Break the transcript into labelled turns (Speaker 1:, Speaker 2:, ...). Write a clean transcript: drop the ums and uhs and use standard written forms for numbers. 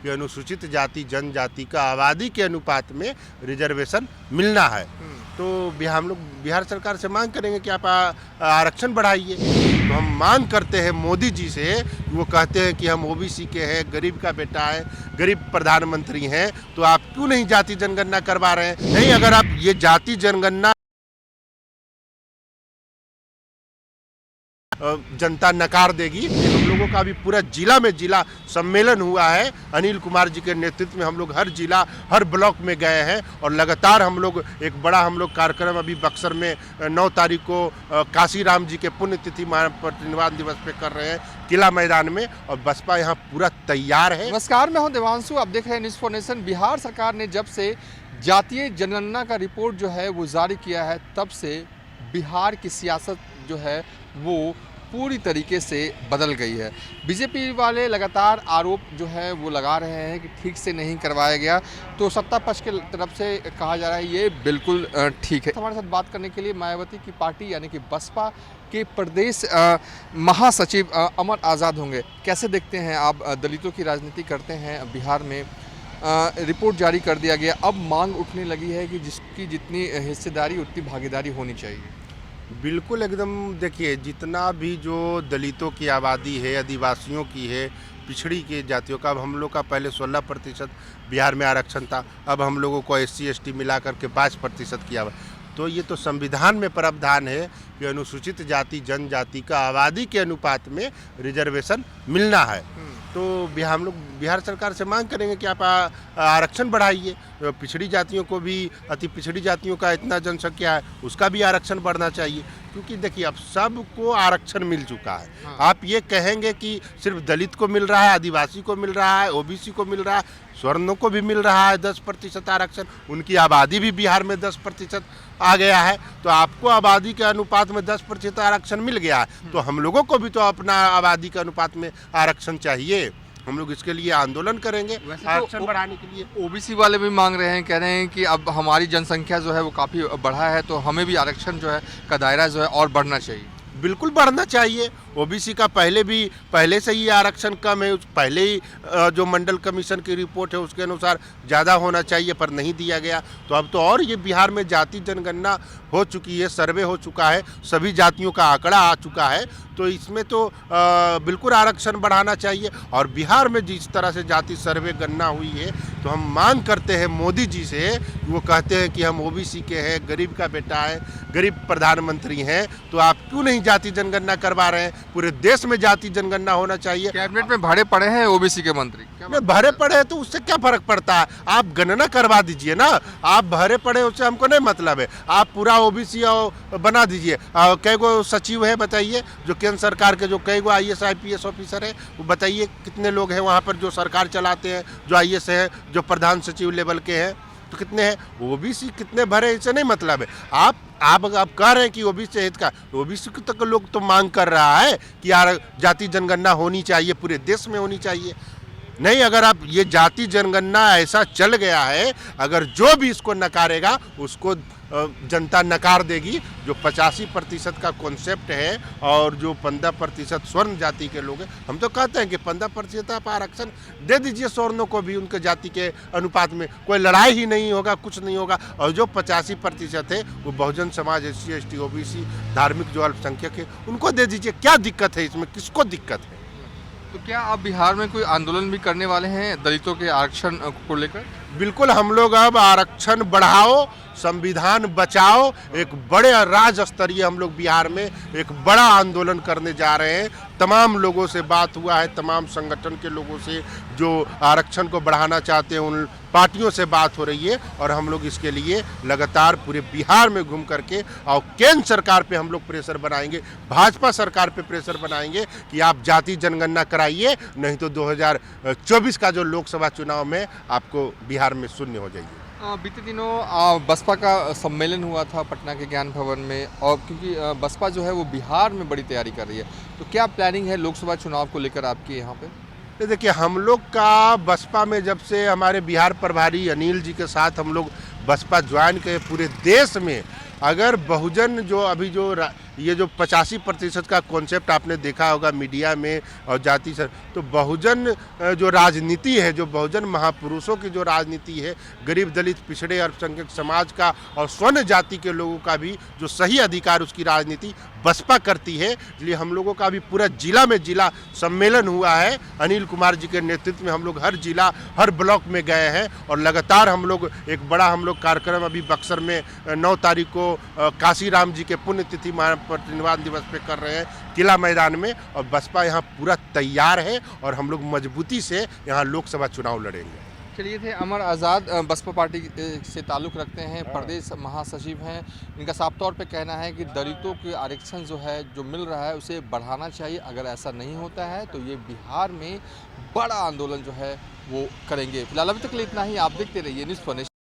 Speaker 1: कि अनुसूचित जाति जनजाति का आबादी के अनुपात में रिजर्वेशन मिलना है। तो हम लोग बिहार सरकार से मांग करेंगे कि आप आरक्षण बढ़ाइए। तो हम मांग करते हैं मोदी जी से, वो कहते हैं कि हम ओबीसी के हैं, गरीब का बेटा है, गरीब प्रधानमंत्री हैं, तो आप क्यों नहीं जाति जनगणना करवा रहे हैं? नहीं, अगर आप ये जाति जनगणना जनता नकार देगी। हम लोगों का भी पूरा जिला में जिला सम्मेलन हुआ है। अनिल कुमार जी के नेतृत्व में हम लोग हर जिला हर ब्लॉक में गए हैं और लगातार हम लोग एक बड़ा कार्यक्रम अभी बक्सर में 9 तारीख को काशीराम जी के पुण्यतिथि परिनिर्वाण दिवस पे कर रहे हैं किला मैदान में, और बसपा यहाँ पूरा तैयार है।
Speaker 2: नमस्कार, मैं हूं देवांशु, आप देख रहे हैं न्यूज़ फॉर नेशन। बिहार सरकार ने जब से जातीय जनगणना का रिपोर्ट जो है वो जारी किया है, तब से बिहार की सियासत जो है वो पूरी तरीके से बदल गई है। बीजेपी वाले लगातार आरोप जो है वो लगा रहे हैं कि ठीक से नहीं करवाया गया, तो सत्ता पक्ष के तरफ से कहा जा रहा है ये बिल्कुल ठीक है। हमारे साथ बात करने के लिए मायावती की पार्टी यानी कि बसपा के प्रदेश महासचिव अमर आज़ाद होंगे। कैसे देखते हैं आप, दलितों की राजनीति करते हैं बिहार में, रिपोर्ट जारी कर दिया गया, अब मांग उठने लगी है कि जिसकी जितनी हिस्सेदारी उतनी भागीदारी होनी चाहिए।
Speaker 1: बिल्कुल एकदम, देखिए जितना भी जो दलितों की आबादी है, आदिवासियों की है, पिछड़ी के जातियों का, अब हम लोग का पहले 16% बिहार में आरक्षण था, अब हम लोगों को SC ST मिला करके 22% किया हुआ। तो ये तो संविधान में प्रावधान है कि अनुसूचित जाति जनजाति का आबादी के अनुपात में रिजर्वेशन मिलना है। तो हम लोग बिहार सरकार से मांग करेंगे कि आप आरक्षण बढ़ाइए। पिछड़ी जातियों को भी, अति पिछड़ी जातियों का इतना जनसंख्या है, उसका भी आरक्षण बढ़ना चाहिए, क्योंकि देखिए अब सबको आरक्षण मिल चुका है।
Speaker 2: हाँ।
Speaker 1: आप ये कहेंगे कि सिर्फ दलित को मिल रहा है, आदिवासी को मिल रहा है, OBC को मिल रहा है, स्वर्णों को भी मिल रहा है 10% आरक्षण, उनकी आबादी भी बिहार में 10% आ गया है, तो आपको आबादी के अनुपात में 10% आरक्षण मिल गया है, तो हम लोगों को भी तो अपना आबादी के अनुपात में आरक्षण चाहिए। हम लोग इसके लिए आंदोलन करेंगे आरक्षण बढ़ाने के लिए।
Speaker 2: OBC वाले भी मांग रहे हैं, कह रहे हैं कि अब हमारी जनसंख्या जो है वो काफ़ी बढ़ा है, तो हमें भी आरक्षण जो है का दायरा जो है और बढ़ना चाहिए।
Speaker 1: बिल्कुल बढ़ना चाहिए। OBC का पहले से ही आरक्षण कम है, पहले ही जो मंडल कमीशन की रिपोर्ट है उसके अनुसार ज़्यादा होना चाहिए, पर नहीं दिया गया। तो अब तो और ये बिहार में जाति जनगणना हो चुकी है, सर्वे हो चुका है, सभी जातियों का आंकड़ा आ चुका है, तो इसमें तो बिल्कुल आरक्षण बढ़ाना चाहिए। और बिहार में जिस तरह से जाति सर्वे गणना हुई है, तो हम मांग करते हैं मोदी जी से, वो कहते हैं कि हम OBC के हैं, गरीब का बेटा है, गरीब प्रधानमंत्री हैं, तो आप क्यों नहीं जाति जनगणना करवा रहे हैं? पूरे देश में जाति जनगणना होना चाहिए।
Speaker 2: कैबिनेट में भरे पड़े हैं OBC के मंत्री,
Speaker 1: भरे पड़े हैं तो उससे क्या फर्क पड़ता है? आप गणना करवा दीजिए ना, आप भरे पड़े उससे हमको नहीं मतलब है, आप पूरा OBC बना दीजिए। कई गो सचिव है बताइए, जो केंद्र सरकार के जो कई गो IAS IPS ऑफिसर है, वो बताइए कितने लोग हैं वहाँ पर जो सरकार चलाते हैं, जो IAS है, जो प्रधान सचिव लेवल के हैं, तो कितने हैं? OBC कितने भरे, इससे नहीं मतलब है। आप कह रहे हैं कि OBC हित का, OBC तक लोग तो मांग कर रहा है कि यार जाति जनगणना होनी चाहिए, पूरे देश में होनी चाहिए। नहीं, अगर आप ये जाति जनगणना ऐसा चल गया है, अगर जो भी इसको नकारेगा उसको जनता नकार देगी। जो 85% का कॉन्सेप्ट है और जो 15% स्वर्ण जाति के लोग हैं, हम तो कहते हैं कि 15% आप आरक्षण दे दीजिए स्वर्णों को भी, उनके जाति के अनुपात में कोई लड़ाई ही नहीं होगा, कुछ नहीं होगा। और जो 85% है वो Bahujan Samaj, SC ST OBC, धार्मिक जो अल्पसंख्यक है, उनको दे दीजिए। क्या दिक्कत है इसमें, किसको दिक्कत है?
Speaker 2: तो क्या आप बिहार में कोई आंदोलन भी करने वाले हैं दलितों के आरक्षण को लेकर?
Speaker 1: बिल्कुल, हम लोग अब आरक्षण बढ़ाओ, संविधान बचाओ, एक बड़े राज्य स्तरीय हम लोग बिहार में एक बड़ा आंदोलन करने जा रहे हैं। तमाम लोगों से बात हुआ है, तमाम संगठन के लोगों से जो आरक्षण को बढ़ाना चाहते हैं, उन पार्टियों से बात हो रही है, और हम लोग इसके लिए लगातार पूरे बिहार में घूम करके और केंद्र सरकार पे हम लोग प्रेशर बनाएंगे, भाजपा सरकार पे प्रेशर बनाएंगे कि आप जाति जनगणना कराइए, नहीं तो 2024 का जो लोकसभा चुनाव में आपको बिहार में शून्य हो जाइए।
Speaker 2: बीते दिनों बसपा का सम्मेलन हुआ था पटना के ज्ञान भवन में, और क्योंकि बसपा जो है वो बिहार में बड़ी तैयारी कर रही है, तो क्या प्लानिंग है लोकसभा चुनाव को लेकर आपकी यहाँ पे?
Speaker 1: देखिए, हम लोग का बसपा में जब से हमारे बिहार प्रभारी अनिल जी के साथ हम लोग बसपा ज्वाइन किए, पूरे देश में अगर बहुजन जो अभी जो ये जो 85% का कॉन्सेप्ट आपने देखा होगा मीडिया में और जाति से, तो बहुजन जो राजनीति है, जो बहुजन महापुरुषों की जो राजनीति है, गरीब दलित पिछड़े अल्पसंख्यक समाज का और स्वर्ण जाति के लोगों का भी जो सही अधिकार, उसकी राजनीति बसपा करती है। इसलिए हम लोगों का भी पूरा जिला में जिला सम्मेलन हुआ है। अनिल कुमार जी के नेतृत्व में हम लोग हर जिला हर ब्लॉक में गए हैं और लगातार हम लोग एक बड़ा कार्यक्रम अभी बक्सर में 9 तारीख को काशीराम जी के पुण्यतिथि परिनिर्वाण दिवस पे कर रहे हैं किला मैदान में, और बसपा यहाँ पूरा तैयार है और हम लोग मजबूती से यहाँ लोकसभा चुनाव लड़ेंगे।
Speaker 2: चलिए, थे अमर आज़ाद, बसपा पार्टी से ताल्लुक़ रखते हैं, प्रदेश महासचिव हैं। इनका साफ तौर पे कहना है कि दलितों के आरक्षण जो है, जो मिल रहा है, उसे बढ़ाना चाहिए। अगर ऐसा नहीं होता है तो ये बिहार में बड़ा आंदोलन जो है वो करेंगे। फिलहाल अभी तक के लिए इतना ही। आप देखते रहिए न्यूज़ फॉर नेशन।